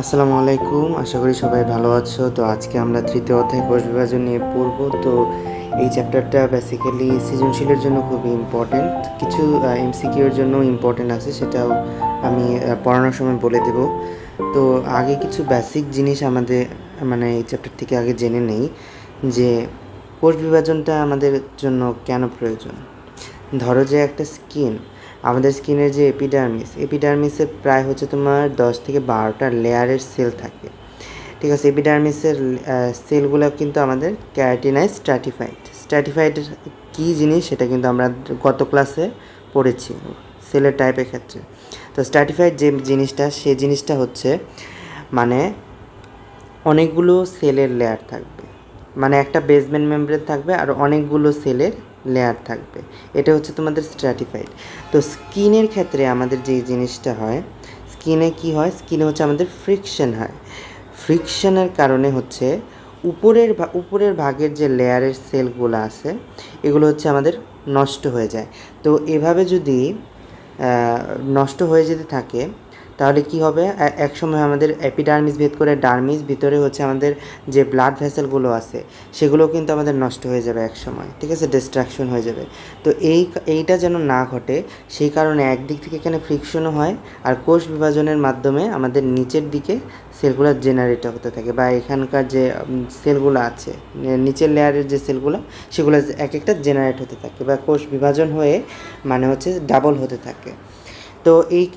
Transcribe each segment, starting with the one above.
আসসালামু আলাইকুম, আশা করি সবাই ভালো আছো। তো আজকে আমরা তৃতীয় অধ্যায় কোষ বিভাজন নিয়ে পড়ব। তো এই চ্যাপ্টারটা বেসিক্যালি সৃজনশীলের জন্য খুবই ইম্পর্টেন্ট, কিছু এমসিকিউর জন্য ইম্পর্টেন্ট আছে, সেটাও আমি পড়ানোর সময় বলে দেব। তো আগে কিছু বেসিক জিনিস আমাদের এই চ্যাপ্টার থেকে আগে জেনে নেই যে কোষ বিভাজনটা আমাদের জন্য কেন প্রয়োজন। ধরো যে একটা স্কিন, আমাদের স্কিনের যে এপিডার্মিসের প্রায় হচ্ছে তোমার 10 থেকে 12টা লেয়ারের সেল থাকে, ঠিক আছে। এপিডার্মিসের সেলগুলো কিন্তু আমাদের ক্যারাটিনাইজ স্ট্র্যাটিফাইড কী জিনিস সেটা কিন্তু আমরা গত ক্লাসে পড়েছি সেলের টাইপের ক্ষেত্রে। তো স্ট্র্যাটিফাইড যে জিনিসটা, সেই জিনিসটা হচ্ছে মানে অনেকগুলো সেলের লেয়ার থাকবে, মানে একটা বেসমেন্ট মেমব্রেন থাকবে আর অনেকগুলো সেলের লেয়ার থাকবে, এটা হচ্ছে তোমাদের স্ট্র্যাটিফাইড। তো স্কিনের ক্ষেত্রে আমাদের যে জিনিসটা হয়, স্কিনে কি হয়, স্কিনে হচ্ছে আমাদের ফ্রিকশন হয়। ফ্রিকশনের কারণে হচ্ছে উপরের ভাগের যে লেয়ারের সেলগুলো আছে এগুলো হচ্ছে আমাদের নষ্ট হয়ে যায়। তো এভাবে যদি নষ্ট হয়ে যেতে থাকে তাহলে কি হবে, এক সময় আমাদের এপিডার্মিস ভেদ করে ডার্মিস, ভিতরে হচ্ছে আমাদের যে ব্লাড ভেসেলগুলো আছে সেগুলো কিন্তু আমাদের নষ্ট হয়ে যাবে এক সময়, ঠিক আছে, ডিস্ট্রাকশন হয়ে যাবে। তো এইটা যেন না ঘটে সেই কারণে একদিক থেকে এখানে ফ্রিকশনও হয়, আর কোষ বিভাজনের মাধ্যমে আমাদের নিচের দিকে সেলগুলো জেনারেট হতে থাকে, বা এখানকার যে সেলগুলো আছে নিচের লেয়ারের যে সেলগুলো সেগুলো এক একটা জেনারেট হতে থাকে, বা কোষ বিভাজন হয়ে মানে হচ্ছে ডাবল হতে থাকে। তো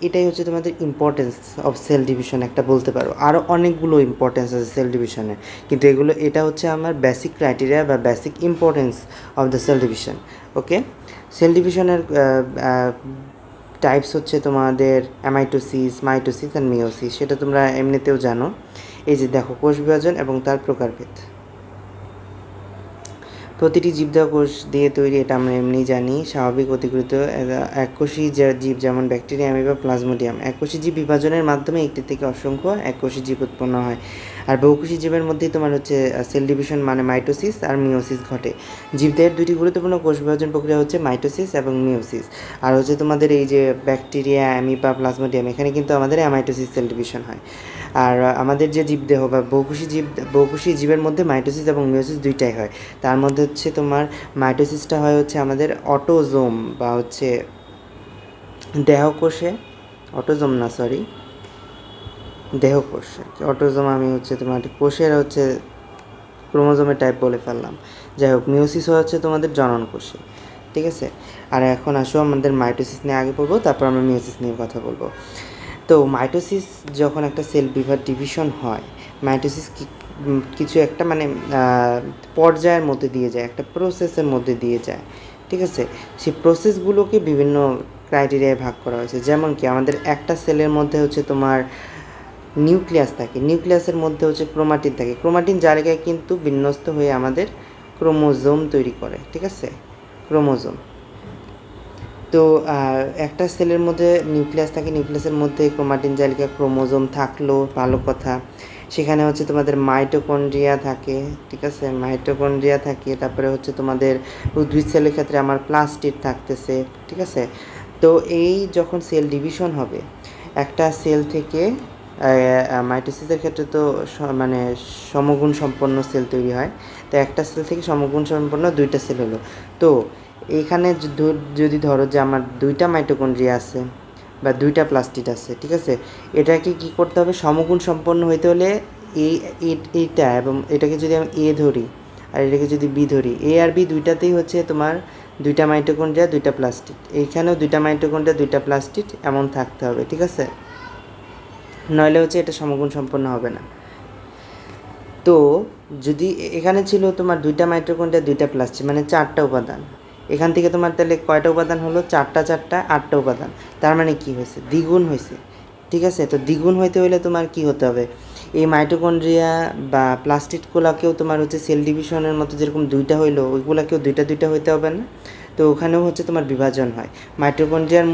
এটাই হচ্ছে তোমাদের ইম্পর্টেন্স অফ সেল ডিভিশন একটা বলতে পারো। আরও অনেকগুলো ইম্পর্টেন্স আছে সেল ডিভিশনে, কিন্তু এটা হচ্ছে আমার বেসিক ক্রাইটেরিয়া বা basic importance of the cell division. Okay, cell ডিভিশনের টাইপস হচ্ছে তোমাদের অ্যামাইটোসিস, মাইটোসিস অ্যান্ড মিওসিস, সেটা তোমরা এমনিতেও জানো। এই যে দেখো, কোষ বিভাজন এবং তার প্রকারভেদ। প্রতিটি জীবদেহ কোষ দিয়ে তৈরি, এটা আমরা এমনি জানি। স্বাভাবিক অধিকৃত এককোষী জীব যেমন ব্যাকটেরিয়া, অ্যামিবা, প্লাজমোডিয়াম। এককোষী জীব বিভাজনের মাধ্যমে একটি থেকে অসংখ্য এককোষী জীব উৎপন্ন হয়। আর বহুকোষী জীবের মধ্যেই তোমার হচ্ছে সেল ডিভিশন মানে মাইটোসিস আর মিওসিস ঘটে। জীবদেহের দুটি গুরুত্বপূর্ণ কোষ বিভাজন প্রক্রিয়া হচ্ছে মাইটোসিস এবং মিওসিস। আর হচ্ছে তোমাদের এই যে ব্যাকটেরিয়া, অ্যামিবা, প্লাজমোডিয়াম, এখানে কিন্তু আমাদের অ্যামাইটোসিস সেল ডিভিশন হয়। আর আমাদের যে জীবদেহ বা বহুকোষী জীবের মধ্যে মাইটোসিস এবং মিওসিস দুইটাই হয়। তার মধ্যে হচ্ছে তোমার মাইটোসিসটা হয় হচ্ছে আমাদের অটোজোম বা হচ্ছে দেহকোষে, অটোজোম না সরি দেহকোষ। অটোজোম আমি হচ্ছে তোমার কোষের হচ্ছে ক্রোমোজোমের টাইপ বলে ফেললাম। যাই হোক, মিওসিস হচ্ছে তোমাদের জনন কোষে, ঠিক আছে। আর এখন আসো আমাদের মাইটোসিস নিয়ে আগে পড়বো, তারপর আমরা মিওসিস নিয়ে কথা বলবো। তো মাইটোসিস যখন একটা সেল ডিভিশন হয়, মাইটোসিস কিছু একটা পর্যায়ের মধ্যে দিয়ে যায়, একটা প্রসেসের মধ্যে দিয়ে যায়, ঠিক আছে। সেই প্রসেসগুলোকে বিভিন্ন ক্রাইটেরিয়ায় ভাগ করা হয়েছে। যেমন কি আমাদের একটা সেলের মধ্যে হচ্ছে তোমার নিউক্লিয়াস থাকে, নিউক্লিয়াসের মধ্যে হচ্ছে ক্রোমাটিন থাকে, ক্রোমাটিন জায়গায় কিন্তু বিন্যস্ত হয়ে আমাদের ক্রোমোজোম তৈরি করে, ঠিক আছে, ক্রোমোজোম। তো একটা সেলের মধ্যে নিউক্লিয়াস থাকে, নিউক্লিয়াসের মধ্যে ক্রোমাটিন জালিকা ক্রোমোজোম থাকলো ভালো কথা। সেখানে হচ্ছে তোমাদের মাইটোকন্ড্রিয়া থাকে, ঠিক আছে, মাইটোকন্ড্রিয়া থাকে। তারপরে হচ্ছে তোমাদের উদ্ভিদ সেলের ক্ষেত্রে আমার প্লাস্টিড থাকতেছে, ঠিক আছে। তো এই যখন সেল ডিভিশন হবে একটা সেল থেকে, মাইটোসিসের ক্ষেত্রে তো মানে সমগুণ সম্পন্ন সেল তৈরি হয়। তো একটা সেল থেকে সমগুণ সম্পন্ন দুইটা সেল হলো। তো এইখানে যদি ধরো যে আমার দুইটা মাইটোকন্ড্রিয়া আছে বা দুইটা প্লাস্টিড আছে, ঠিক আছে, এটাকে কি করতে হবে, সমগুণ সম্পন্ন হইতে হলে এইটা এবং এটাকে যদি আমি এ ধরি আর এটাকে যদি বি ধরি, এ আর বি দুইটাতেই হচ্ছে তোমার দুইটা মাইটোকন্ড্রিয়া দুইটা প্লাস্টিড, এইখানেও দুইটা মাইটোকন্ড্রিয়া দুইটা প্লাস্টিড এমন থাকতে হবে, ঠিক আছে, নইলে হচ্ছে এটা সমগুণ সম্পন্ন হবে না। তো যদি এখানে ছিল তোমার দুইটা মাইটোকন্ড্রিয়া দুইটা প্লাস্টিড মানে 4টা উপাদান, এখান থেকে তোমার তাহলে কয়টা উপাদান হলো, 8টা উপাদান। তার মানে কি হয়েছে, দ্বিগুণ হয়েছে, ঠিক আছে। তো দ্বিগুণ হইতে হলে তোমার কি হতে হবে, এই মাইটোকন্ড্রিয়া বা প্লাস্টিডগুলোকেও তোমার হচ্ছে সেল ডিভিশনের মতো যেরকম দুইটা হইলো ওইগুলোকেও দুইটা দুইটা হইতে হবে না। তো ওখানেও হচ্ছে তোমার বিভাজন হয়, মাইটোকন্ড্রিয়ার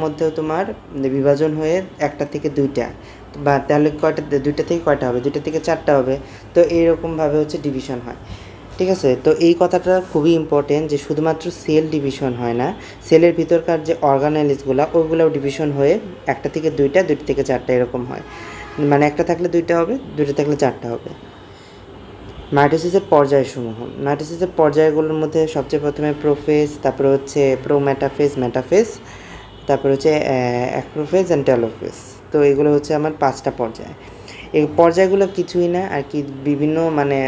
মধ্যেও তোমার বিভাজন হয়ে একটা থেকে দুইটা, বা তাহলে কয়টা, দুইটা থেকে কয়টা হবে, দুইটা থেকে 4টা হবে। তো এইরকমভাবে হচ্ছে ডিভিশন হয়। ঠিক আছে, তো এই কথাটা খুবই ইম্পর্টেন্ট যে শুধুমাত্র সেল ডিভিশন হয় না, সেলের ভিতরকার যে অর্গানাইজগুলো ওইগুলোও ডিভিশন হয়ে একটা থেকে দুইটা, দুইটা থেকে চারটা এরকম হয়। মানে একটা থাকলে দুইটা হবে, দুইটা থাকলে চারটা হবে। মাইটোসিসের পর্যায়সমূহ, মাইটোসিসের পর্যায়গুলোর মধ্যে সবচেয়ে প্রথমে প্রোফেজ, তারপরে হচ্ছে প্রোমেটাফেজ, মেটাফেজ, তারপরে হচ্ছে অ্যাক্রোফেজ অ্যান্ড টেলোফেজ। তো এগুলো হচ্ছে আমার 5টা পর্যায়। এই পর্যায়গুলো কিছুই না আর কি, বিভিন্ন মানে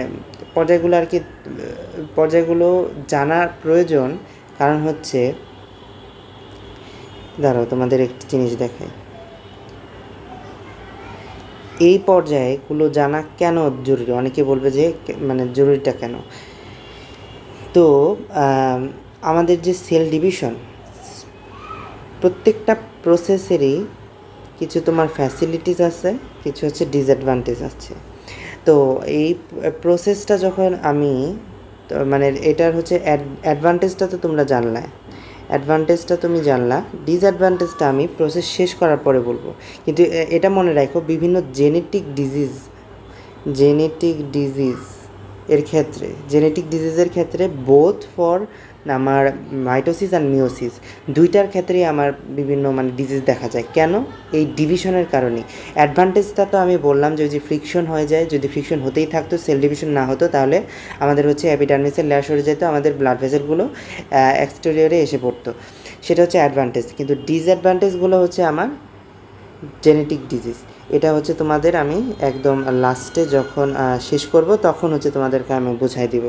পর্যায়গুলো আর কি, পর্যায়গুলো জানার প্রয়োজন। কারণ হচ্ছে, দাঁড়াও তোমাদের একটি জিনিস দেখাই। এই পর্যায়গুলো জানা কেন জরুরি, অনেকে বলবে যে মানে জরুরিটা কেন। তো আমাদের যে সেল ডিভিশন, প্রত্যেকটা প্রসেসেরই কিছু তোমার ফ্যাসিলিটিস আছে, কিছু হচ্ছে ডিসঅ্যাডভান্টেজ আছে। তো এই প্রসেসটা যখন আমি মানে এটার হচ্ছে অ্যাডভান্টেজটা তো তোমরা জানলা, অ্যাডভান্টেজটা তুমি জানলা, ডিসঅ্যাডভান্টেজটা আমি প্রসেস শেষ করার পরে বলবো। কিন্তু এটা মনে রাখো, বিভিন্ন জেনেটিক ডিজিজ এর ক্ষেত্রে, জেনেটিক ডিজিজের ক্ষেত্রে বোথ ফর আমার মাইটোসিস অ্যান্ড মিওসিস দুইটার ক্ষেত্রেই আমার বিভিন্ন মানে ডিজিজ দেখা যায়। কেন? এই ডিভিশনের কারণেই। অ্যাডভান্টেজটা তো আমি বললাম যে ফ্রিকশন হয়ে যায়, যদি ফ্রিকশন হতেই থাকতো, সেল ডিভিশন না হতো, তাহলে আমাদের হচ্ছে এপিডার্মিসের লেয়ার সরে যেত, আমাদের ব্লাড ভেসেলগুলো এক্সটেরিয়রে এসে পড়তো, সেটা হচ্ছে অ্যাডভান্টেজ। কিন্তু ডিসঅ্যাডভান্টেজগুলো হচ্ছে আমার জেনেটিক ডিজিজ। এটা হচ্ছে তোমাদের আমি একদম লাস্টে যখন শেষ করব তখন হচ্ছে তোমাদেরকে আমি বুঝাই দিব।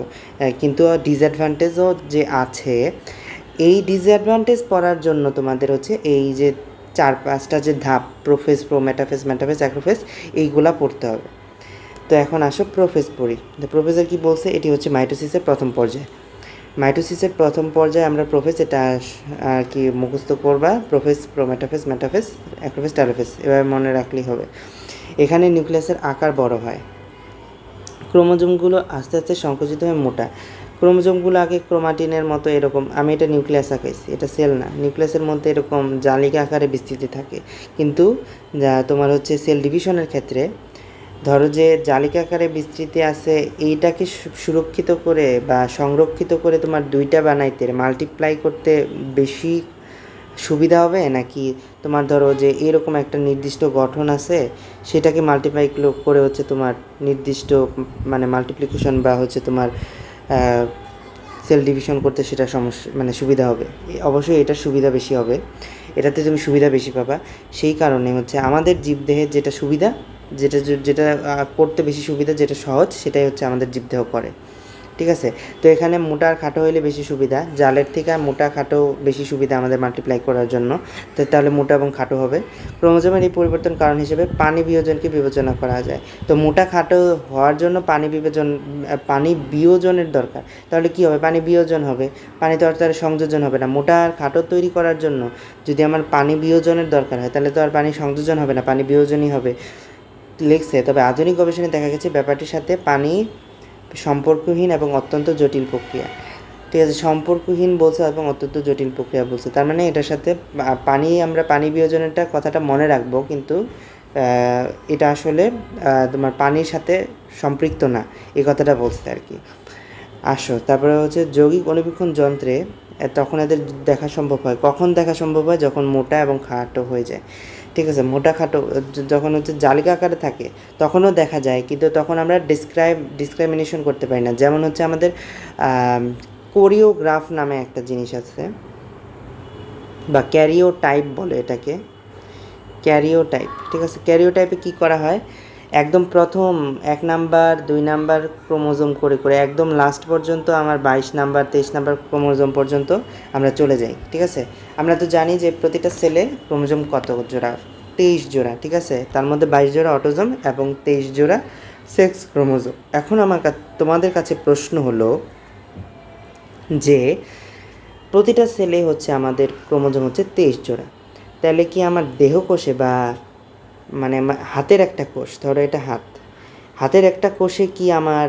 কিন্তু ডিসঅ্যাডভান্টেজও যে আছে, এই ডিসঅ্যাডভান্টেজ পড়ার জন্য তোমাদের হচ্ছে এই যে 4-5টা যে ধাপ, প্রোফেজ, মেটাফেজ, অ্যাক্রোফেজ, এইগুলা পড়তে হবে। তো এখন আসো প্রোফেজ পড়ি। প্রোফেজের কি বলছে, এটি হচ্ছে মাইটোসিসের প্রথম পর্যায়। মাইটোসিসের প্রথম পর্যায়ে আমরা প্রোফেজ, এটা আর কি মুখস্থ করবা, প্রোফেজ, মেটাফেজ, অ্যাক্রোফেজ, টেলোফেজ, এভাবে মনে রাখলেই হবে। এখানে নিউক্লিয়াসের আকার বড় হয়, ক্রোমোজোমগুলো আস্তে আস্তে সংকুচিত হয়ে মোটা। ক্রোমোজোমগুলো আগে ক্রোমাটিনের মতো এরকম, আমি এটা নিউক্লিয়াস আঁকাইছি, এটা সেল না, নিউক্লিয়াসের মধ্যে এরকম জালিকা আকারে বিস্তৃতি থাকে। কিন্তু তোমার হচ্ছে সেল ডিভিশনের ক্ষেত্রে ধরো যে জালিকা আকারে বিস্তৃতি আছে, এইটাকে সুরক্ষিত করে বা সংরক্ষিত করে তোমার দুইটা বানাইতে, মাল্টিপ্লাই করতে বেশি সুবিধা হবে, নাকি তোমার ধরো যে এরকম একটা নির্দিষ্ট গঠন আছে, সেটাকে মাল্টিপ্লাই করে হচ্ছে তোমার নির্দিষ্ট মানে মাল্টিপ্লিকেশন বা হচ্ছে তোমার সেল ডিভিশন করতে সেটা সমস্যা মানে সুবিধা হবে? অবশ্যই এটার সুবিধা বেশি হবে, এটাতে তুমি সুবিধা বেশি পাবা। সেই কারণে হচ্ছে আমাদের জীবদেহের যেটা সুবিধা, যেটা যেটা করতে বেশি সুবিধা, যেটা সহজ, সেটাই হচ্ছে আমাদের জীবদেহ করে। ঠিক আছে, তো এখানে মোটা আর খাটো হইলে বেশি সুবিধা, জালের থেকে মোটা খাটো বেশি সুবিধা আমাদের মাল্টিপ্লাই করার জন্য। তো তাহলে মোটা এবং খাটো হবে। ক্রোমোজোমের এই পরিবর্তন কারণ হিসেবে পানি বিয়োজনকে বিবেচনা করা যায়। তো মোটা খাটো হওয়ার জন্য পানি বিয়োজনের দরকার। তাহলে কি হবে? পানি বিয়োজন হবে, পানি তো আর তার সংযোজন হবে না। মোটা আর খাটো তৈরি করার জন্য যদি আমার পানি বিয়োজনের দরকার হয়, তাহলে তো আর পানি সংযোজন হবে না, পানি বিয়োজনই হবে, লিখছে। তবে আধুনিক গবেষণায় দেখা গেছে ব্যাপারটির সাথে পানি সম্পর্কহীন এবং অত্যন্ত জটিল প্রক্রিয়া। ঠিক আছে, সম্পর্কহীন বলছে এবং অত্যন্ত জটিল প্রক্রিয়া বলছে, তার মানে এটার সাথে আমরা পানি বিয়োজনেরটা কথাটা মনে রাখবো, কিন্তু এটা আসলে তোমার পানির সাথে সম্পৃক্ত না, এই কথাটা বলছে আর কি। আসো তারপরে হচ্ছে যৌগিক অনুবীক্ষণ যন্ত্রে তখন এদের দেখা সম্ভব হয়। কখন দেখা সম্ভব হয়? যখন মোটা এবং খাটো হয়ে যায়। ঠিক আছে, মোটা খাটো যখন হচ্ছে জালিকা আকারে থাকে তখনও দেখা যায়, কিন্তু তখন আমরা ডিসক্রাইমিনেশন করতে পারি না। যেমন হচ্ছে আমাদের কোরিওগ্রাফ নামে একটা জিনিস আছে, বা ক্যারিওটাইপ বলে এটাকে, ক্যারিওটাইপ। ঠিক আছে, ক্যারিওটাইপে কী করা হয়, একদম প্রথম 1 নাম্বার 2 নাম্বার ক্রোমোজোম করে করে একদম লাস্ট পর্যন্ত আমার 22 নাম্বার 23 নাম্বার ক্রোমোজোম পর্যন্ত আমরা চলে যাই। ঠিক আছে, আমরা তো জানি যে প্রতিটা সেলে ক্রোমোজোম কত জোড়া? 23 জোড়া। ঠিক আছে, তার মধ্যে 22 জোড়া অটোজোম এবং 23 জোড়া সেক্স ক্রোমোজোম। এখন তোমাদের কাছে প্রশ্ন হলো যে প্রতিটা সেলে হচ্ছে আমাদের ক্রোমোজোম হচ্ছে 23 জোড়া, তাহলে কি আমার দেহকোষে বা মানে হাতের একটা কোষ, ধরো এটা হাতের একটা কোষে কি আমার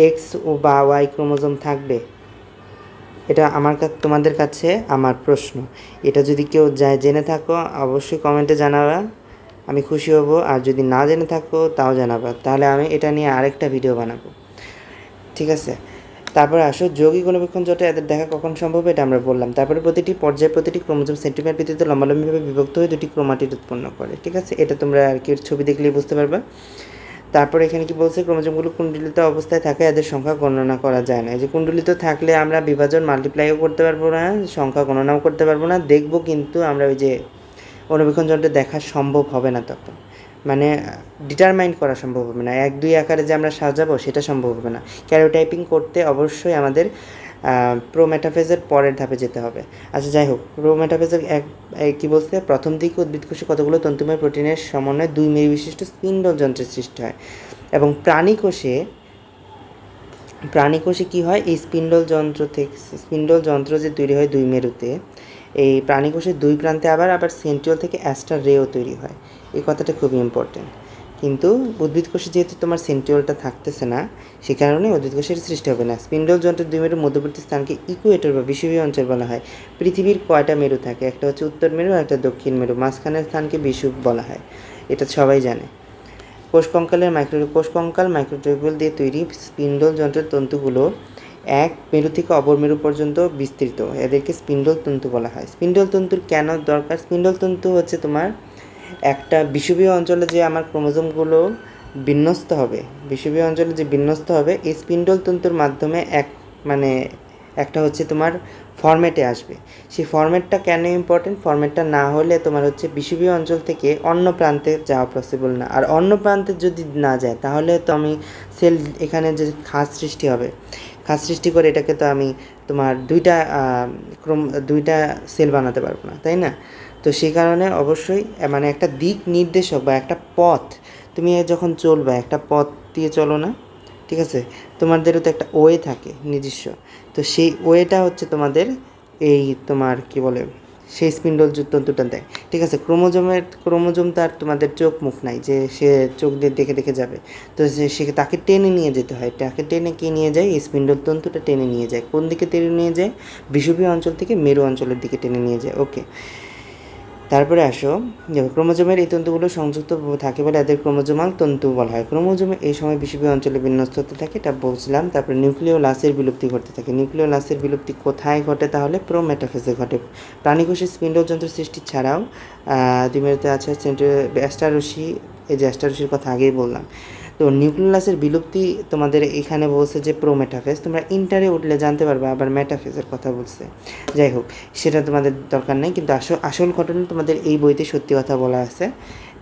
এক্স ও বা ওয়াই ক্রোমোজোম থাকবে? এটা তোমাদের কাছে আমার প্রশ্ন। এটা যদি কেউ জেনে থাকো অবশ্যই কমেন্টে জানাবা, আমি খুশি হব। আর যদি না জেনে থাকো তাও জানাবা, তাহলে আমি এটা নিয়ে আরেকটা ভিডিও বানাবো। ঠিক আছে। তারপরে আসো যৌগিক অনুবীক্ষণ জোটে এদের দেখা কখন সম্ভব এটা আমরা বললাম। তারপরে প্রতিটি পর্যায়ে প্রতিটি ক্রোমোজোম সেন্টিমিটার ভিত্তিতে লম্বালম্বিভাবে বিভক্ত হয়ে দুটি ক্রোমাটিড উৎপন্ন করে, ঠিক আছে। এটা তোমরা আর কি ছবি দেখলেই বুঝতে পারবা। তারপরে এখানে কি বলছে, ক্রোমোজোমগুলো কুণ্ডলিত অবস্থায় থাকে, এদের সংখ্যা গণনা করা যায় না। এই যে কুণ্ডলিত থাকলে আমরা বিভাজন মাল্টিপ্লাইও করতে পারবো না, সংখ্যা গণনাও করতে পারবো না, দেখবো কিন্তু আমরা ওই যে অনুবীক্ষণ যন্ত্রে দেখা সম্ভব হবে না তখন, মানে ডিটারমাইন করা সম্ভব হবে না, 1 2 আকারে যে আমরা সাজাবো সেটা সম্ভব হবে না। ক্যারিওটাইপিং করতে অবশ্যই আমাদের প্রোমেটাফেজের পরের ধাপে যেতে হবে। আচ্ছা যাই হোক, প্রোমেটাফেজের কী বলছে, প্রথম দিকে উদ্ভিদকোষে কতগুলো তন্তুময় প্রোটিনের সমন্বয়ে 2 মেরু বিশিষ্ট স্পিন্ডল যন্ত্রের সৃষ্টি হয়, এবং প্রাণীকোষে কী হয়, এই স্পিন্ডল যন্ত্র যে তৈরি হয় 2 মেরুতে, এই প্রাণীকোষের 2 প্রান্তে আবার সেন্ট্রিওল থেকে অ্যাস্টার রেও তৈরি হয়। এই কথাটা খুবই ইম্পর্টেন্ট। কিন্তু উদ্ভিদ কোষে যেহেতু তোমার সেন্ট্রিওলটা থাকতেছে না, সে কারণে উদ্ভিদ কোষের সৃষ্টি হবে না। স্পিন্ডল যন্ত্রের 2 মেরুর মধ্যবর্তী স্থানকে ইকুয়েটর বা বিষুবীয় অঞ্চল বলা হয়। পৃথিবীর কয়টা মেরু থাকে, একটা হচ্ছে উত্তর মেরু আর একটা দক্ষিণ মেরু, মাঝখানের স্থানকে বিষুব বলা হয়, এটা সবাই জানে। কোষ কঙ্কাল মাইক্রোটিউবুল দিয়ে তৈরি স্পিন্ডল যন্ত্রের তন্তুগুলো এক মেরু থেকে অপর মেরু পর্যন্ত বিস্তৃত, এদেরকে স্পিন্ডল তন্তু বলা হয়। স্পিন্ডল তন্তুর কেন দরকার, স্পিন্ডল তন্তু হচ্ছে তোমার একটা বিষুবীয় অঞ্চলে যে আমার ক্রোমোজোমগুলো বিন্যস্ত হবে, বিষুবীয় অঞ্চলে যে বিন্যস্ত হবে, এই স্পিন্ডল তন্তুর মাধ্যমে একটা হচ্ছে তোমার ফরম্যাটে আসবে। সেই ফরম্যাটটা কেন ইম্পর্টেন্ট, ফরম্যাটটা না হলে তোমার হচ্ছে বিষুবীয় অঞ্চল থেকে অন্য প্রান্তে যাওয়া পসিবল না, আর অন্য প্রান্তে যদি না যায় তাহলে তো আমি সেল, এখানে যে খাঁজ সৃষ্টি করে এটাকে তো আমি তোমার দুইটা সেল বানাতে পারবো না, তাই না। তো সেই কারণে অবশ্যই মানে একটা দিক নির্দেশক বা একটা পথ, তুমি যখন চলবে একটা পথ দিয়ে চলো না, ঠিক আছে, তোমাদেরও তো একটা ওয়ে থাকে নিজস্ব, তো সেই ওয়েটা হচ্ছে তোমাদের এই তোমার কি বলে সেই স্পিন্ডল তন্তুটা দেয়, ঠিক আছে। ক্রোমোজোম তার তোমাদের চোখ মুখ নাই যে সে চোখ দিয়ে দেখে দেখে যাবে, তো সে তাকে টেনে নিয়ে যেতে হয়, তাকে টেনে কে নিয়ে যায়, এই স্পিন্ডল তন্তুটা টেনে নিয়ে যায়। কোন দিকে টেনে নিয়ে যায়, বিষুবীয় অঞ্চল থেকে মেরু অঞ্চলের দিকে টেনে নিয়ে যায়। ওকে, তারপরে আসো, দেখো ক্রোমোজোমের এই তন্তুগুলো সংযুক্ত থাকে বলে এদের ক্রোমোজোমাল তন্তু বলা হয়। ক্রোমোজোমে এই সময় বিষুবীয় অঞ্চলে বিন্যস্ত হতে থাকে, এটা বলছিলাম। তারপরে নিউক্লিওলাসের বিলুপ্তি ঘটতে থাকে। নিউক্লিওলাসের বিলুপ্তি কোথায় ঘটে, তাহলে প্রোমেটাফেজে ঘটে। প্রাণীকোষের স্পিন্ডল যন্ত্র সৃষ্টি ছাড়াও দ্বিমেরুতে আছে অ্যাস্টারশি, এই যে অ্যাস্টারশির কথা আগেই বললাম। তো নিউক্লিওলাসের বিলুপ্তি তোমাদের এখানে বলছে যে প্রোমেটাফেজ, তোমরা ইন্টারে উঠলে জানতে পারবে আবার মেটাফেজের কথা বলছে। যাই হোক, সেটা তোমাদের দরকার নেই, কিন্তু আসল ঘটনা তোমাদের এই বইতে সত্যি কথা বলা আছে,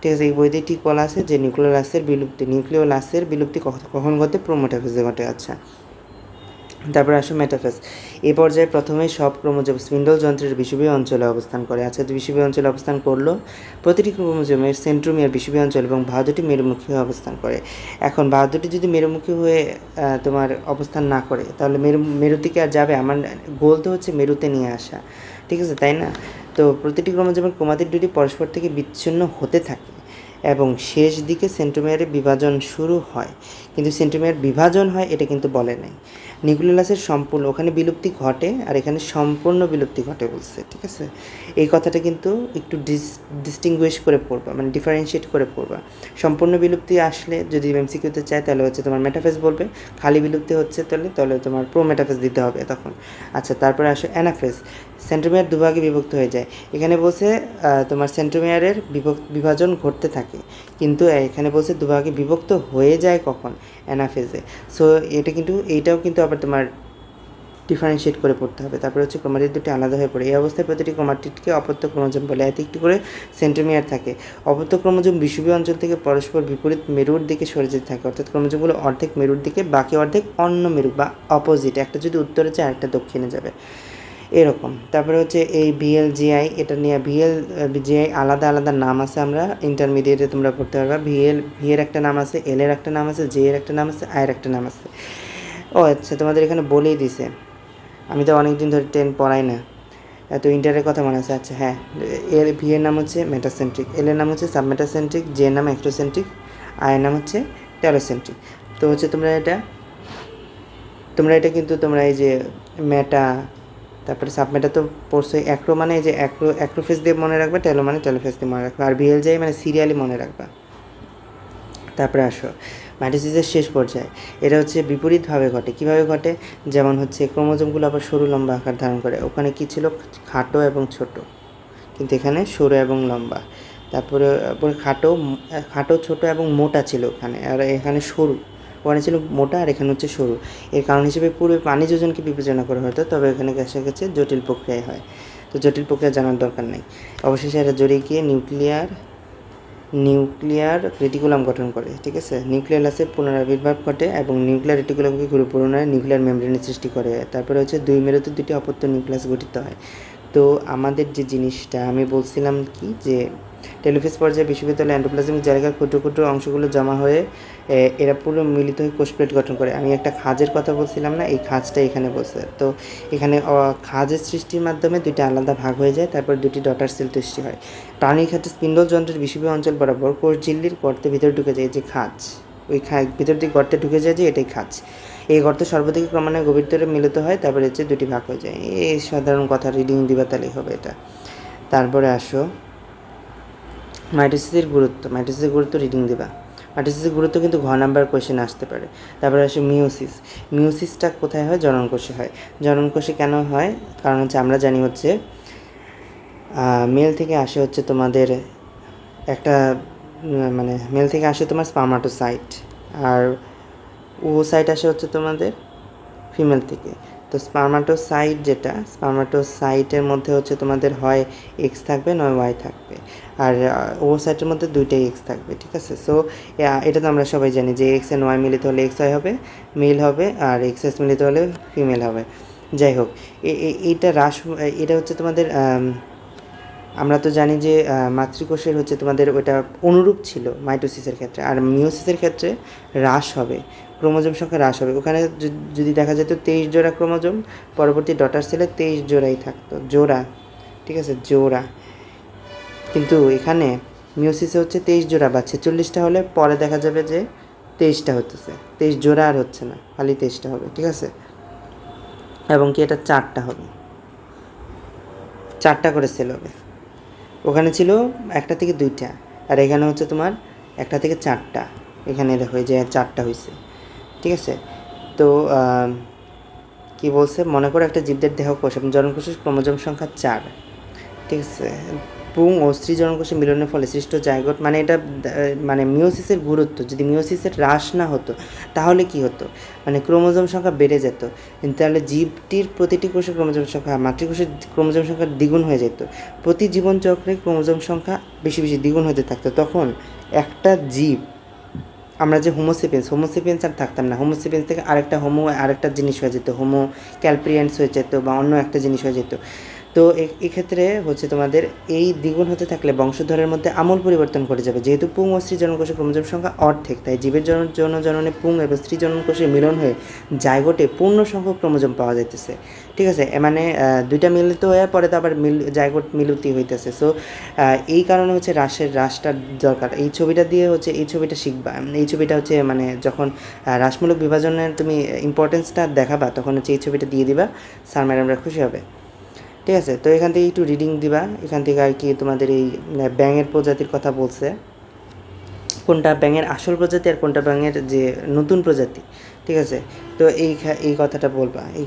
ঠিক আছে। এই বইতে ঠিক বলা আছে যে নিউক্লিওলাসের বিলুপ্তি কখন ঘটে, প্রোমেটাফেজে ঘটে। আচ্ছা, তারপরে আসো মেটাফেজ। এই পর্যায়ে প্রথমে সব ক্রোমোজোম স্পিন্ডল যন্ত্রের বিষুবীয় অঞ্চলে অবস্থান করে। আচ্ছা, বিষুবীয় অঞ্চলে অবস্থান করলো, প্রতিটি ক্রোমোজোমের সেন্ট্রোমিয়ার বিষুবীয় অঞ্চল এবং বাহুদুটি মেরুমুখী হয়ে অবস্থান করে। এখন বাহুদুটি যদি মেরুমুখী হয়ে তোমার অবস্থান না করে, তাহলে মেরুর দিকে আর যাবে, আমার গোল তো হচ্ছে মেরুতে নিয়ে আসা, ঠিক আছে, তাই না। তো প্রতিটি ক্রোমোজোমের ক্রোমাটিড দুটি পরস্পর থেকে বিচ্ছিন্ন হতে থাকে এবং শেষ দিকে সেন্ট্রোমিয়ারের বিভাজন শুরু হয়, কিন্তু সেন্ট্রোমিয়ার বিভাজন হয় এটা কিন্তু বলে নাই। নিউক্লিওলাসের সম্পূর্ণ ওখানে বিলুপ্তি ঘটে আর এখানে সম্পূর্ণ বিলুপ্তি ঘটে বলছে, ঠিক আছে। এই কথাটা কিন্তু একটু ডিস্টিংগুইশ করে পড়বা, মানে ডিফারেন্সিয়েট করে পড়বা। সম্পূর্ণ বিলুপ্তি আসলে যদি এমসিকিউতে চায় তাহলে হচ্ছে তোমার মেটাফেজ বলবে, খালি বিলুপ্তি হচ্ছে তাহলে তোমার প্রোমেটাফেজ দিতে হবে তখন। আচ্ছা, তারপরে আসো অ্যানাফেজ। সেন্ট্রোমিয়ার দুভাগে বিভক্ত হয়ে যায়। এখানে বলছে তোমার সেন্ট্রোমিয়ারের বিভাজন ঘটতে থাকে, কিন্তু এখানে বলছে দুভাগে বিভক্ত হয়ে যায় কখন, অ্যানাফেজে। সো এইটাও কিন্তু আবার তোমার ডিফারেন্সিয়েট করে পড়তে হবে। তারপরে হচ্ছে ক্রোমাটিড দুটি আলাদা হয়ে পড়ে। এই অবস্থায় প্রতিটি ক্রোমাটিডকে অপত্য ক্রোমোজোম বলে, এতে একটি করে সেন্ট্রোমিয়ার থাকে। অপত্য ক্রোমোজোম বিষুবীয় অঞ্চল থেকে পরস্পর বিপরীত মেরুর দিকে সরে যেতে থাকে, অর্থাৎ ক্রোমোজোমগুলো অর্ধেক মেরুর দিকে, বাকি অর্ধেক অন্য মেরু বা অপোজিট, একটা যদি উত্তরে যায় আরেকটা দক্ষিণে যাবে, এরকম। তারপরে হচ্ছে এই ভিএলজিআই, এটা নিয়ে ভিএলজিআই আলাদা আলাদা নাম আছে, আমরা ইন্টারমিডিয়েটে তোমরা পড়তে পারবা। ভি এর একটা নাম আছে, এল এর একটা নাম আছে, জে এর একটা নাম আছে, আই এর একটা নাম আছে। ও আচ্ছা, তোমাদের এখানে বলেই দিছে, আমি তো অনেক দিন ধরে 10 পড়াই না, এত ইন্টারের কথা মনে আছে। আচ্ছা হ্যাঁ, ভি এর নাম হচ্ছে মেটাসেন্ট্রিক, এল এর নাম হচ্ছে সাবমেটাসেন্ট্রিক, জে এর নাম এক্সট্রোসেন্ট্রিক, আই এর নাম হচ্ছে টেলোসেন্ট্রিক। তো হচ্ছে তোমরা এটা কিন্তু তোমরা এই যে মেটা, তারপরে সাবমেটা তো পড়ছোই। অ্যাক্রো মানে এই যে অ্যাক্রোফেজ দিয়ে মনে রাখবা, টেলো মানে টেলোফেজ দিয়ে মনে রাখবা, আর ভিএলজিআই মানে সিরিয়ালি মনে রাখবা। তারপরে আসো মাইটোসিসের শেষ পর্যায়ে। এটা হচ্ছে বিপরীতভাবে ঘটে। কীভাবে ঘটে? যেমন হচ্ছে ক্রোমোজোমগুলো আবার সরু লম্বা আকার ধারণ করে। ওখানে কী ছিল? খাটো এবং ছোট, কিন্তু এখানে সরু এবং লম্বা। তারপরে খাটো ছোট এবং মোটা ছিল ওখানে, আর এখানে সরু। ওখানে ছিল মোটা আর এখানে হচ্ছে সরু। এর কারণ হিসেবে পূর্বে পানি যোজনকে বিবেচনা করা হতো, তবে এখানে কাছে জটিল প্রক্রিয়ায় হয়। তো জটিল প্রক্রিয়া জানার দরকার নেই। অবশেষে এরা জড়িয়ে গিয়ে নিউক্লিয়ার রেটিকুলাম গঠন করে। ঠিক আছে, নিউক্লিয়াসের পুনরাবির্ভাব ঘটে এবং নিউক্লিয়ার রেটিকুলামকে ঘুরে পুনরায় নিউক্লিয়ার মেমব্রেনের সৃষ্টি করে। তারপরে হচ্ছে দুই মেরুতে দুটি অপত্য নিউক্লিয়াস গঠিত হয়। তো আমাদের যে জিনিসটা আমি বলছিলাম কি, যে টেলোফেজ পর্যায়ে বিশ্ববিদ্যালয়ে এন্ডোপ্লাজমিক জায়গার ক্ষুদ্র ক্ষুদ্র অংশগুলো জমা হয়ে এরা পুরো মিলিত হয়ে কোষ প্লেট গঠন করে। আমি একটা খাঁজের কথা বলছিলাম না, এই খাঁজটা এখানে বলছে। তো এখানে খাঁজের সৃষ্টির মাধ্যমে দুইটা আলাদা ভাগ হয়ে যায়, তারপর দুটি ডটার সেল সৃষ্টি হয়। প্রাণীর ক্ষেত্রে স্পিন্ডল যন্ত্রের বিষুবীয় অঞ্চল বরাবর কোষ ঝিল্লির গর্তের ভিতরে ঢুকে যায়, যে খাঁজ, ওই ভিতর দিকে গর্তে ঢুকে যায়, যে এটাই খাঁজ। এই গর্ত সর্বদিকে ক্রমান্বয়ে গভীরতরে মিলিত হয়, তারপরে হচ্ছে দুটি ভাগ হয়ে যায়। এই সাধারণ কথা, রিডিং দিবা তাহলেই হবে এটা। তারপরে আসো মাইটোসিসের গুরুত্ব রিডিং দিবা। মাইটোসিসের গুরুত্ব কিন্তু ঘ নাম্বার কোয়েশ্চেন আসতে পারে। তারপরে আসে মিওসিসটা কোথায় হয়? জননকোষে হয়। জননকোষে কেন হয়? কারণ হচ্ছে আমরা জানি হচ্ছে মেল থেকে আসে হচ্ছে তোমাদের একটা মানে মেল থেকে আসে তোমার স্পার্মাটোসাইট, আর ওসাইট আসে হচ্ছে তোমাদের ফিমেল থেকে। তো স্পার্মাটোসাইটের মধ্যে হচ্ছে তোমাদের হয় এক্স থাকবে নয় ওয়াই থাকবে, আর ওসাইটের মধ্যে দুইটাই এক্স থাকবে। ঠিক আছে, সো এটা তো আমরা সবাই জানি যে এক্স অ্যান্ড ওয়াই মিলিত হলে এক্স ওয়াই হবে, মেল হবে, আর এক্স এস মিলিত হলে ফিমেল হবে। যাই হোক, এটা হচ্ছে তোমাদের আমরা তো জানি যে মাতৃকোষের হচ্ছে তোমাদের ওইটা অনুরূপ ছিল মাইটোসিসের ক্ষেত্রে, আর মিওসিসের ক্ষেত্রে হ্রাস হবে, ক্রোমোজোম সংখ্যা হ্রাস হবে। ওখানে যদি দেখা যেত 23 জোড়া ক্রোমোজোম, পরবর্তী ডটার সেলে 23 জোড়াই থাকতো, জোড়া। ঠিক আছে, জোড়া। কিন্তু এখানে মিওসিসে হচ্ছে 23 জোড়া বা 46টা হলে পরে দেখা যাবে যে 23টা হতেছে, 23 জোড়া আর হচ্ছে না, খালি 23টা হবে। ঠিক আছে, এবং কি এটা 4টা হবে, 4টা করে সেল হবে। ওখানে ছিল 1টা থেকে 2টা, আর এখানে হচ্ছে তোমার 1টা থেকে 4টা। এখানে দেখো যে 4টা হয়েছে। ঠিক আছে, তো কি বলছে, মনে করো একটা জীবদের দেহকোষ এবং জননকোষের ক্রোমোজোম সংখ্যা 4। ঠিক আছে, পুং ও স্ত্রী জননকোষের মিলনের ফলে সৃষ্ট জাইগোট, মানে এটা মানে মিওসিসের গুরুত্ব, যদি মিওসিসের হ্রাস না হতো তাহলে কি হতো, মানে ক্রোমোজোম সংখ্যা বেড়ে যেত, তাহলে জীবটির প্রতিটি কোষের ক্রোমোজোম সংখ্যা মাতৃকোষের ক্রোমোজোম সংখ্যা দ্বিগুণ হয়ে যেত। প্রতি জীবনচক্রে ক্রোমোজোম সংখ্যা বেশি বেশি দ্বিগুণ হতে থাকতো। তখন একটা জীব, আমরা যে হোমোসেপিয়েন্স আর থাকতাম না, হোমোসেপিয়েন্স থেকে আরেকটা জিনিস হয়ে যেত, হোমো ক্যালপ্রিয়েন্স হয়ে যেত, বা অন্য একটা জিনিস হয়ে যেত। তো এক্ষেত্রে হচ্ছে তোমাদের এই দ্বিগুণ হতে থাকলে বংশধরের মধ্যে আমূল পরিবর্তন ঘটে যাবে। যেহেতু পুং ও স্ত্রী জননকোষের ক্রোমোজোম সংখ্যা অর্ধেক, তাই জীবের জননে পুং এবং স্ত্রী জননকোষের মিলন হয়ে জাইগোটে পূর্ণ সংখ্যক ক্রোমোজোম পাওয়া যাইতেছে। ঠিক আছে, মানে দুইটা মিলিত হয়ে পরে তো আবার জাইগোট মিলতি হইতেছে। সো এই কারণে হচ্ছে হ্রাসটা দরকার। এই ছবিটা দিয়ে হচ্ছে এই ছবিটা শিখবা। এই ছবিটা হচ্ছে মানে যখন হ্রাসমূলক বিভাজনের তুমি ইম্পর্টেন্সটা দেখাবা, তখন হচ্ছে এই ছবিটা দিয়ে দিবা, স্যার ম্যাডামরা খুশি হবে। ঠিক আছে, তো এখান থেকে একটু রিডিং দিবা। এখান থেকে আর কি তোমাদের এই ব্যাঙের প্রজাতির কথা বলছে, কোনটা ব্যাঙের আসল প্রজাতি আর কোনটা ব্যাঙের যে নতুন প্রজাতি। ঠিক আছে, তো এই কথাটা বলবা, এই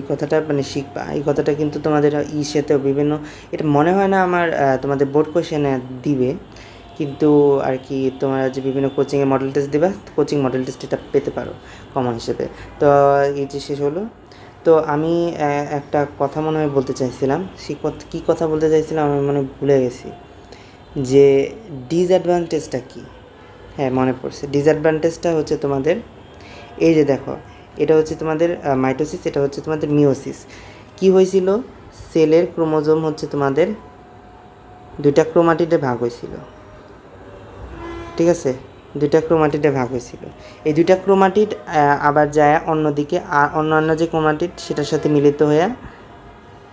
কথাটা মানে শিখবা। এই কথাটা কিন্তু তোমাদের সাথেও বিভিন্ন, এটা মনে হয় না আমার তোমাদের বোর্ড কোয়েশ্চেনে দিবে, কিন্তু আর কি তোমরা যে বিভিন্ন কোচিংয়ে মডেল টেস্ট দিবা, কোচিং মডেল টেস্ট এটা পেতে পারো কমন হিসেবে। তো এই যে শেষ হলো। তো আমি একটা কথা মনে হয় বলতে চাইছিলাম, কী কথা বলতে চাইছিলাম আমি মনে ভুলে গেছি, যে ডিসঅ্যাডভান্টেজটা কী। হ্যাঁ, মনে পড়ছে। ডিসঅ্যাডভান্টেজটা হচ্ছে তোমাদের এই যে দেখো, এটা হচ্ছে তোমাদের মাইটোসিস, এটা হচ্ছে তোমাদের মিওসিস। কি হয়েছিল, সেলের ক্রোমোজোম হচ্ছে তোমাদের 2টা ক্রোমাটিডে ভাগ হয়েছিল। ঠিক আছে, 2টা ক্রোমাটিডে ভাগ হয়েছিল। এই 2টা ক্রোমাটিড আবার যায় অন্যদিকে, আর অন্যান্য যে ক্রোমাটিড সেটার সাথে মিলিত হয়ে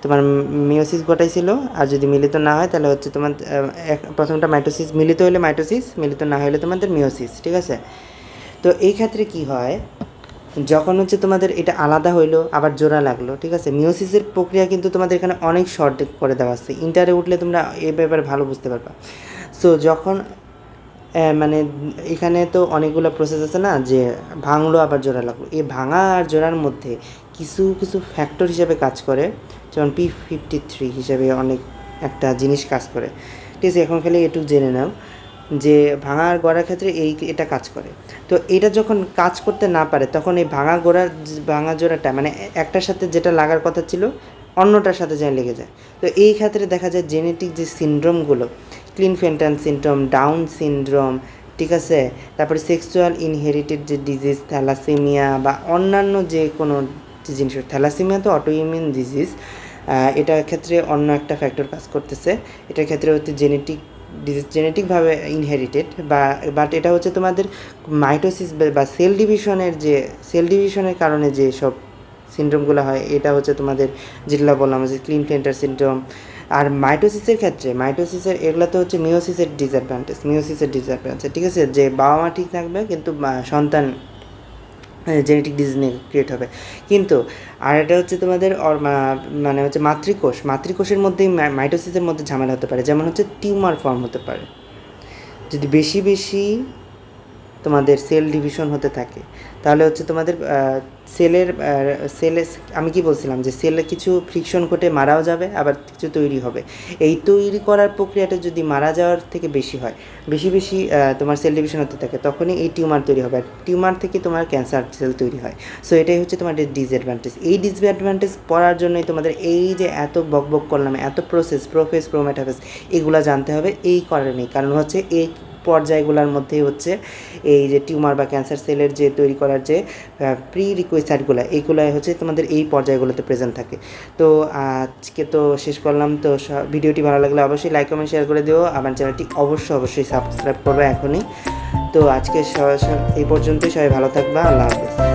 তোমার মিওসিস ঘটাইছিল। আর যদি মিলিত না হয় তাহলে হচ্ছে তোমার প্রথমটা মাইটোসিস, মিলিত হলে মাইটোসিস, মিলিত না হলে তোমাদের মিওসিস। ঠিক আছে, তো এই ক্ষেত্রে কি হয়, যখন হচ্ছে তোমাদের এটা আলাদা হইলো আবার জোড়া লাগলো। ঠিক আছে, মিওসিসের প্রক্রিয়া কিন্তু তোমাদের এখানে অনেক শর্ট করে দেওয়া আছে, ইন্টারে উঠলে তোমরা এই ব্যাপারে ভালো বুঝতে পারবা। সো যখন মানে এখানে তো অনেকগুলো প্রসেস আছে না, যে ভাঙলো আবার জোড়া লাগলো, এই ভাঙা আর জোড়ার মধ্যে কিছু কিছু ফ্যাক্টর হিসেবে কাজ করে, যেমন P53 হিসেবে অনেক একটা জিনিস কাজ করে। ঠিক আছে, এখন খালি একটু জেনে নাও যে ভাঙা আর গড়ার ক্ষেত্রে এটা কাজ করে। তো এটা যখন কাজ করতে না পারে তখন এই ভাঙা জোড়াটা মানে একটার সাথে যেটা লাগার কথা ছিল অন্যটার সাথে যায় লেগে যায়। তো এই ক্ষেত্রে দেখা যায় জেনেটিক যে সিনড্রোমগুলো, ক্লিনফেন্টান সিনড্রোম, ডাউন সিনড্রোম, ঠিক আছে, তারপরে সেক্সুয়াল ইনহেরিটেড যে ডিজিজ, থ্যালাসেমিয়া বা অন্যান্য যে কোনো যে জিনিস, থ্যালাসেমিয়া তো অটোইমিউন ডিজিজ, এটার ক্ষেত্রে অন্য একটা ফ্যাক্টর কাজ করতেছে। এটার ক্ষেত্রে হচ্ছে জেনেটিকভাবে ইনহেরিটেড, বাট এটা হচ্ছে তোমাদের মাইটোসিস বা সেল ডিভিশনের কারণে যে সব সিনড্রোমগুলো হয়, এটা হচ্ছে তোমাদের যেগুলো বললাম যে ক্লিনফেন্টার সিনড্রোম। আর মাইটোসিসের ক্ষেত্রে এগুলো তো হচ্ছে মিওসিসের ডিসঅ্যাডভান্টেজ, ঠিক আছে, যে বাবা মা ঠিক থাকবে কিন্তু সন্তান জেনেটিক ডিজিজ নিয়ে ক্রিয়েট হবে। কিন্তু আর এটা হচ্ছে তোমাদের মানে হচ্ছে মাতৃকোষের মধ্যেই মাইটোসিসের মধ্যে ঝামেলা হতে পারে, যেমন হচ্ছে টিউমার ফর্ম হতে পারে যদি বেশি বেশি তোমাদের সেল ডিভিশন হতে থাকে। তাহলে হচ্ছে তোমাদের সেলে আমি কি বলছিলাম যে সেলে কিছু ফ্রিকশন ঘটে মারাও যাবে, আবার কিছু তৈরি হবে। এই তৈরি করার প্রক্রিয়াটা যদি মারা যাওয়ার থেকে বেশি হয়, বেশি তোমার সেল ডিভিশন হতে থাকে, তখনই এই টিউমার তৈরি হবে, আর টিউমার থেকে তোমার ক্যান্সার সেল তৈরি হয়। সো এটাই হচ্ছে তোমাদের ডিসঅ্যাডভান্টেজ। এই ডিসঅ্যাডভান্টেজ পড়ার জন্যই তোমাদের এই যে এত বকবক করলাম, এত প্রোফেস প্রোমেটাফেস এগুলো জানতে হবে এই কারণেই। কারণ হচ্ছে এই পর্যায়গুলোর মধ্যেই হচ্ছে এই যে টিউমার বা ক্যান্সার সেলের যে তৈরি করার যে প্রি রিকোয়েসাইটগুলো, এইগুলাই হচ্ছে তোমাদের এই পর্যায়গুলোতে প্রেজেন্ট থাকে। তো আজকে তো শেষ করলাম। তো ভিডিওটি ভালো লাগলে অবশ্যই লাইক কমেন্ট শেয়ার করে দিও, আমার চ্যানেলটি অবশ্যই সাবস্ক্রাইব করবে এখনই। তো আজকে এই পর্যন্তই, সবাই ভালো থাকবা, আল্লাহ হাফেজ।